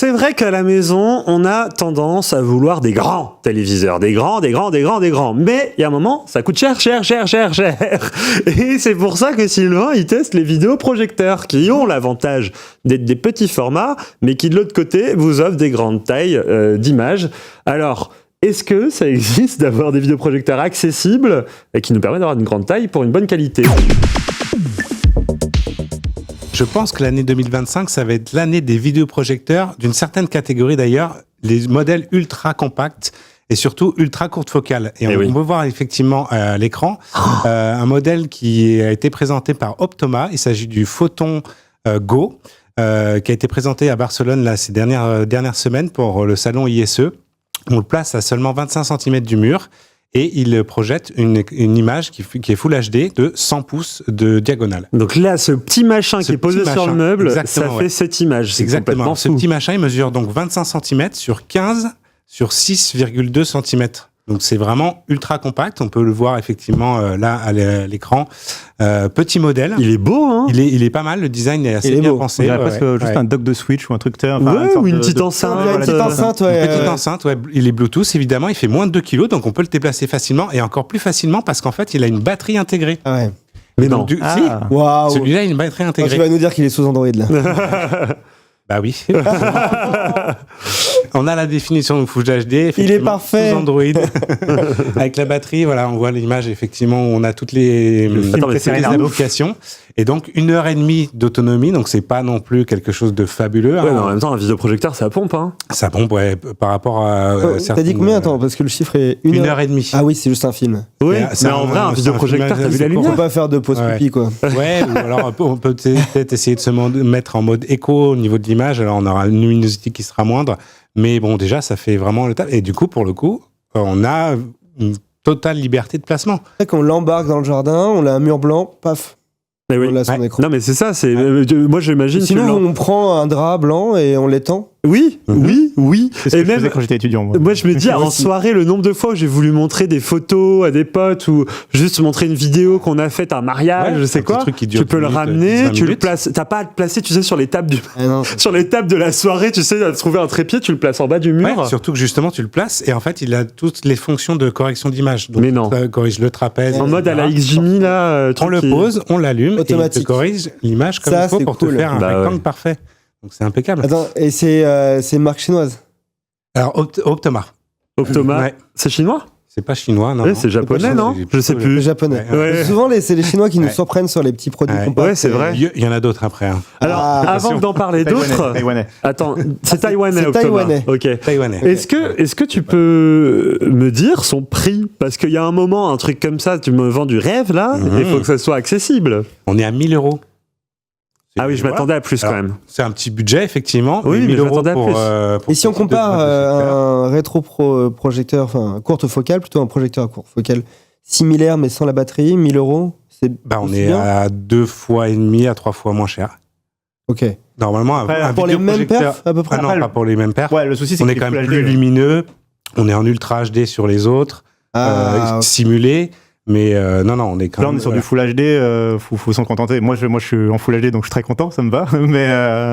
c'est vrai qu'à la maison, on a tendance à vouloir des grands téléviseurs, des grands. Mais il y a un moment, ça coûte cher. Et c'est pour ça que Sylvain, il teste les vidéoprojecteurs qui ont l'avantage d'être des petits formats, mais qui de l'autre côté vous offrent des grandes tailles d'images. Alors, est-ce que ça existe d'avoir des vidéoprojecteurs accessibles et qui nous permettent d'avoir une grande taille pour une bonne qualité ? Je pense que l'année 2025, ça va être l'année des vidéoprojecteurs, d'une certaine catégorie d'ailleurs, les modèles ultra compacts et surtout ultra courte focale. Et on peut voir effectivement à l'écran un modèle qui a été présenté par Optoma. Il s'agit du Photon Go, qui a été présenté à Barcelone là, ces dernières semaines pour le salon ISE. On le place à seulement 25 cm du mur. Et il projette une image qui est Full HD de 100 pouces de diagonale. Donc là, ce petit machin qui est posé sur le meuble, ça fait cette image. C'est exactement. Ce petit machin, il mesure donc 25 cm sur 15 sur 6,2 cm. Donc c'est vraiment ultra compact. On peut le voir effectivement là à l'écran. Petit modèle. Il est beau, hein. Il est pas mal. Le design est assez bien pensé. Il dirait presque juste un dock de Switch ou un truc. Ou une petite enceinte. Une petite enceinte. Il est Bluetooth évidemment. Il fait moins de 2 kg, donc on peut le déplacer facilement et encore plus facilement parce qu'en fait il a une batterie intégrée. Ah ouais. Mais non. Si. Waouh. Celui-là a une batterie intégrée. Tu vas nous dire qu'il est sous Android là. Bah oui. On a la définition de Full HD. Il est parfait. Sous Android. Avec la batterie, voilà, on voit l'image effectivement où on a toutes les applications. Et donc 1h30 d'autonomie, donc c'est pas non plus quelque chose de fabuleux. Ouais, mais en même temps, un vidéoprojecteur, ça pompe, hein. Ça pompe, ouais, par rapport à. T'as dit combien, attends, parce que le chiffre est 1h30. Ah oui, c'est juste un film. Oui, mais en vrai, un vidéoprojecteur, t'as vu la lumière. On peut pas faire de pause pipi, quoi. Ouais, ou alors on peut peut-être essayer de se mettre en mode écho au niveau de l'image, alors on aura une luminosité qui sera moindre, mais bon, déjà, ça fait vraiment le taf. Et du coup, pour le coup, on a une totale liberté de placement. C'est qu'on l'embarque dans le jardin, on a un mur blanc, paf. Mais oui. On l'a son écran. Non, mais c'est ça. Moi, j'imagine. Sinon, on prend un drap blanc et on l'étend. Oui. C'est ce que je faisais quand j'étais étudiant. Moi, je me dis, en soirée, le nombre de fois où j'ai voulu montrer des photos à des potes ou juste montrer une vidéo qu'on a faite à un mariage, je sais quoi. Tu peux le ramener, tu le places. T'as pas à le placer, tu sais, sur les tables sur les tables de la soirée, tu sais, à trouver un trépied, tu le places en bas du mur. Ouais, surtout que justement, tu le places et en fait, il a toutes les fonctions de correction d'image. Donc, mais non. Ça corrige le trapèze. En mode à la XJimmy, là. On le pose, on l'allume automatique. Et il te corrige l'image comme il faut pour te faire un rectangle parfait. Donc c'est impeccable. Attends, et c'est une marque chinoise. Alors Optoma. Optoma, ouais. C'est chinois ? C'est pas chinois, non. Ouais, c'est japonais, non ? Je sais plus. C'est japonais. Ouais. Souvent, c'est les Chinois qui nous surprennent sur les petits produits compacts. Ouais, c'est vrai. Il y en a d'autres après. Hein. Alors, avant d'en parler d'autres... Taïwanais. Attends, c'est taïwanais, Optoma. Taïwanais. Ok. Taïwanais. Est-ce que tu peux me dire son prix ? Parce qu'il y a un moment, un truc comme ça, tu me vends du rêve, là, il faut que ça soit accessible. On est à 1 000 €. Ah oui, je m'attendais à plus quand même. C'est un petit budget, effectivement. Oui, mais 1 000 € pour et si on compare un rétro-projecteur, enfin, courte focale, plutôt un projecteur à courte focale, similaire mais sans la batterie, 1 000 €, c'est. On est à 2,5 fois à 3 fois moins cher. Ok. Normalement, après, pour les mêmes perfs, à peu près. Ah non, pas pour les mêmes perfs. Ouais, le souci, c'est on est quand même plus lumineux. On est en ultra HD sur les autres, simulé. Mais non, on est quand même... Là, on est sur du Full HD, faut s'en contenter. Moi, je suis en Full HD, donc je suis très content, ça me va.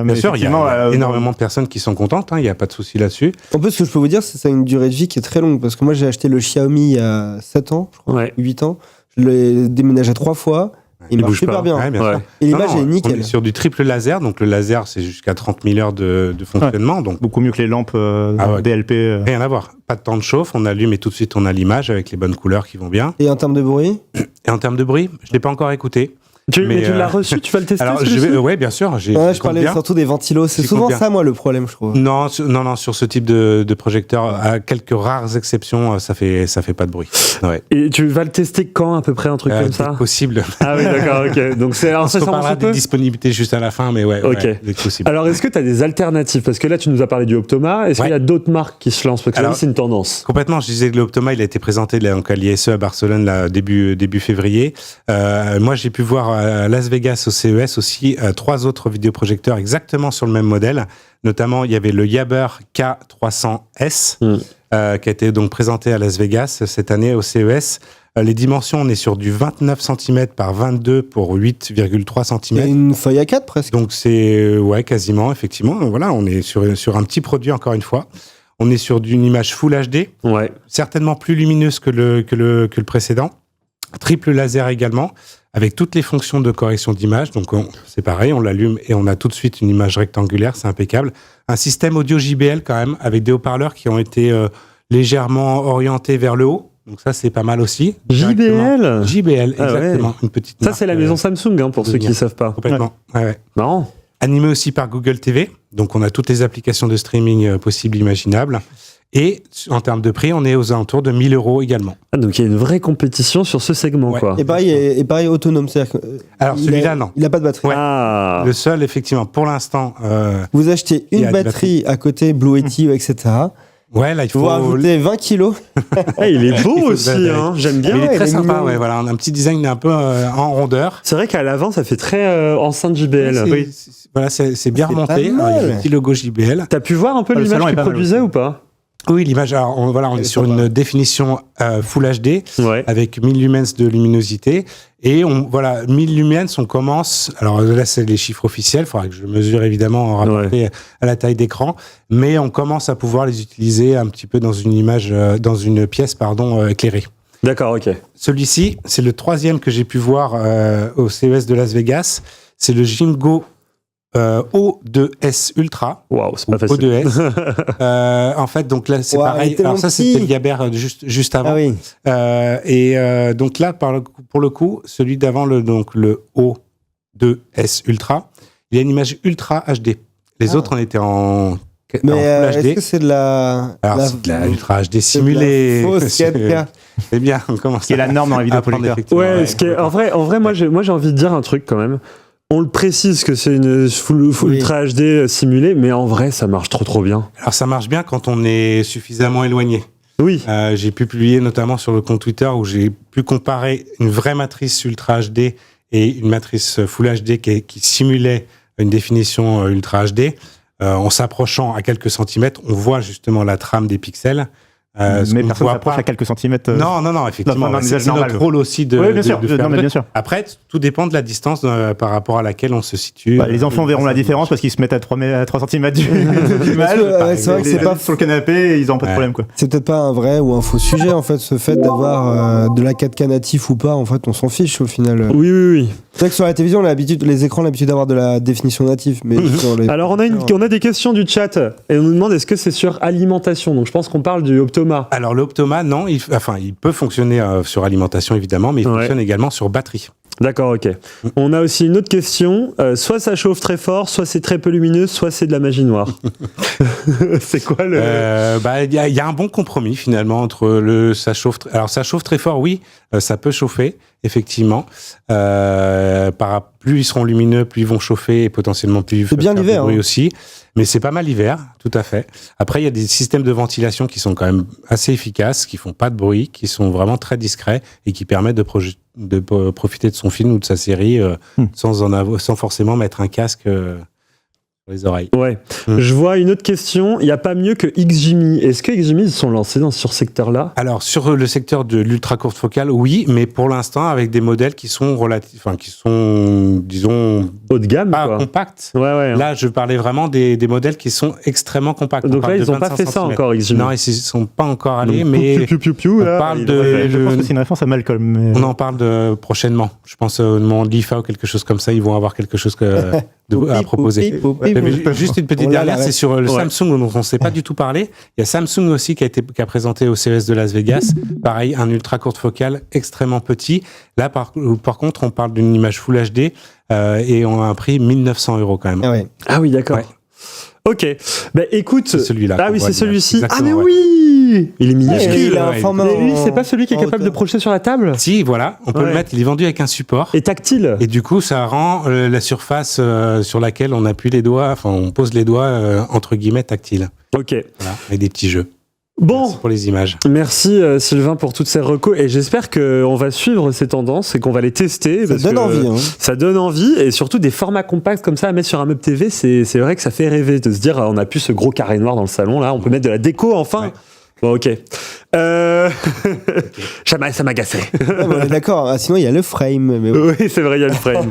Bien sûr, il y a énormément de personnes qui sont contentes, il n'y a pas de souci là-dessus. En plus, ce que je peux vous dire, c'est que ça a une durée de vie qui est très longue, parce que moi, j'ai acheté le Xiaomi il y a 7 ans, je crois, 8 ans. Je l'ai déménagé 3 fois. Il marche super bien. Ouais, bien sûr. Et l'image est nickel. On est sur du triple laser, donc le laser, c'est jusqu'à 30 000 heures de fonctionnement. Ouais. Donc beaucoup mieux que les lampes DLP. Rien à voir. Pas de temps de chauffe, on allume et tout de suite on a l'image avec les bonnes couleurs qui vont bien. Et en termes de bruit ? Et en termes de bruit, je ne l'ai pas encore écouté. Mais tu l'as reçu, tu vas le tester? Alors, oui, bien sûr. Je parlais surtout des ventilos. C'est souvent ça, moi, le problème, je trouve. Non, sur ce type de projecteur, à quelques rares exceptions, ça fait pas de bruit. Ouais. Et tu vas le tester quand, à peu près, un truc comme ça? Dès que possible. Ah oui, d'accord, ok. Donc, c'est on parlera des disponibilités juste à la fin, mais ouais, dès que possible. Alors, est-ce que tu as des alternatives? Parce que là, tu nous as parlé du Optoma. Est-ce qu'il y a d'autres marques qui se lancent? Parce que c'est une tendance. Complètement. Je disais que l'Optoma, il a été présenté donc, à l'ISE à Barcelone, là, début février. Moi, j'ai pu voir à Las Vegas au CES aussi 3 autres vidéoprojecteurs exactement sur le même modèle. Notamment, il y avait le Yaber K300S qui a été donc présenté à Las Vegas cette année au CES. Les dimensions, on est sur du 29 cm par 22 pour 8,3 cm. C'est une feuille A4 presque. Donc c'est quasiment, effectivement. Voilà, on est sur un petit produit encore une fois. On est sur d'une image Full HD, certainement plus lumineuse que le précédent. Triple laser également, avec toutes les fonctions de correction d'image. Donc c'est pareil, on l'allume et on a tout de suite une image rectangulaire, c'est impeccable. Un système audio JBL quand même, avec des haut-parleurs qui ont été légèrement orientés vers le haut. Donc ça, c'est pas mal aussi. JBL, exactement. Ouais. Une petite ça, marque, c'est la maison Samsung, pour ceux qui ne savent pas. Complètement. Ouais. Marrant. Animé aussi par Google TV. Donc on a toutes les applications de streaming possibles, imaginables. Et en termes de prix, on est aux alentours de 1 000 € également. Ah, donc il y a une vraie compétition sur ce segment, quoi. Et pareil, autonome. Alors celui-là, non. Il n'a pas de batterie. Ouais. Ah. Le seul, effectivement, pour l'instant. Vous achetez une batterie à côté, Blue Yeti, etc. Ouais, là, il faut. Vous rajoutez 20 kilos. Il est beau aussi, hein. J'aime bien. Il est très sympa, voilà. On a un petit design un peu en rondeur. C'est vrai qu'à l'avant, ça fait très enceinte JBL. C'est bien remonté. Il y a le petit logo JBL. T'as pu voir un peu l'image qu'il produisait ou pas ? Oui, l'image, on est sur une définition Full HD avec 1000 lumens de luminosité. Et 1000 lumens, on commence. Alors là, c'est les chiffres officiels. Il faudra que je mesure évidemment en rapporté à la taille d'écran. Mais on commence à pouvoir les utiliser un petit peu dans une image, dans une pièce, éclairée. D'accord, ok. Celui-ci, c'est le 3e que j'ai pu voir au CES de Las Vegas. C'est le Jingo O2S Ultra. Waouh, c'est pas facile. O2S. En fait, donc là, c'est pareil. Alors ça, c'était le Yaber juste avant. Ah oui. Donc là, pour le coup, celui d'avant, le O2S Ultra, il y a une image Ultra HD. Les autres, on était en Full HD. Est-ce que c'est de la... Alors, c'est de la Ultra HD simulée. C'est bien, on commence. C'est la norme dans la vidéo projecteur. Ouais, en vrai, moi, j'ai envie de dire un truc quand même. On le précise que c'est une full Ultra HD simulée, mais en vrai, ça marche trop bien. Alors, ça marche bien quand on est suffisamment éloigné. Oui. J'ai pu publier notamment sur le compte Twitter où j'ai pu comparer une vraie matrice Ultra HD et une matrice Full HD qui simulait une définition Ultra HD. En s'approchant à quelques centimètres, on voit justement la trame des pixels. Mais personne s'approche à quelques centimètres. Non, effectivement. C'est notre rôle aussi de faire. Bien sûr. Après, tout dépend de la distance par rapport à laquelle on se situe. Les enfants verront la différence parce qu'ils se mettent à 3 cm du mal. C'est vrai que c'est pas sur le canapé et ils n'ont pas de problème, quoi. C'est peut-être pas un vrai ou un faux sujet, en fait, ce fait d'avoir de la 4K natif ou pas, en fait, on s'en fiche au final. Oui. C'est vrai que sur la télévision, les écrans ont l'habitude d'avoir de la définition native. Mais Alors, on a des questions du chat et on nous demande est-ce que c'est sur alimentation. Donc, je pense qu'on parle du Optoma. Alors, le Optoma, non. Il peut fonctionner sur alimentation, évidemment, mais il fonctionne également sur batterie. D'accord, ok. On a aussi une autre question. Soit ça chauffe très fort, soit c'est très peu lumineux, soit c'est de la magie noire. C'est quoi le... Il y a un bon compromis, finalement, entre ça chauffe... Alors, ça chauffe très fort, oui. Ça peut chauffer, effectivement. Plus ils seront lumineux, plus ils vont chauffer et potentiellement plus... C'est bien l'hiver. Bruit aussi. Mais c'est pas mal l'hiver, tout à fait. Après, il y a des systèmes de ventilation qui sont quand même assez efficaces, qui font pas de bruit, qui sont vraiment très discrets et qui permettent de profiter de son film ou de sa série sans forcément mettre un casque sur les oreilles. Ouais. Je vois une autre question. Il n'y a pas mieux que XGMI. Est-ce que XGMI ils sont lancés sur ce secteur-là ? Alors, sur le secteur de l'ultra courte focale, oui, mais pour l'instant, avec des modèles qui sont disons, haut de gamme, pas compacts. Ouais. Là, je parlais vraiment des modèles qui sont extrêmement compacts. Donc là, ils n'ont pas fait ça encore, XGMI. Non, ils ne sont pas encore allés, donc, mais on parle je pense que c'est une référence à Malcolm. Mais... On en parle prochainement. Je pense au moment de l'IFA ou quelque chose comme ça, ils vont avoir quelque chose à proposer. Juste une petite dernière, c'est sur le Samsung dont on ne s'est pas du tout parlé. Il y a Samsung aussi qui a présenté au CES de Las Vegas. Pareil, un ultra courte focale extrêmement petit. Là, par contre, on parle d'une image Full HD et on a un prix 1 900 € quand même. Ah oui, d'accord. Ouais. Ok. Écoute. C'est celui-là. Ah oui, c'est celui-ci. Ah mais oui, il est minuscule. Mais lui, c'est pas celui qui est capable de projeter sur la table ? Si, voilà. On peut le mettre. Il est vendu avec un support. Et tactile. Et du coup, ça rend la surface sur laquelle on appuie les doigts, on pose les doigts entre guillemets tactile. Ok. Voilà, avec des petits jeux. Bon, merci pour les images. Merci Sylvain pour toutes ces recos et j'espère qu'on va suivre ces tendances et qu'on va les tester. Ça donne envie. Hein. Ça donne envie et surtout des formats compacts comme ça à mettre sur un meuble TV, c'est vrai que ça fait rêver de se dire on a plus ce gros carré noir dans le salon là, on peut mettre de la déco enfin. Ouais. Bon ok. Ça m'agaçait. Ouais, bon, d'accord, sinon il y a le frame. Mais... Oui c'est vrai il y a le frame.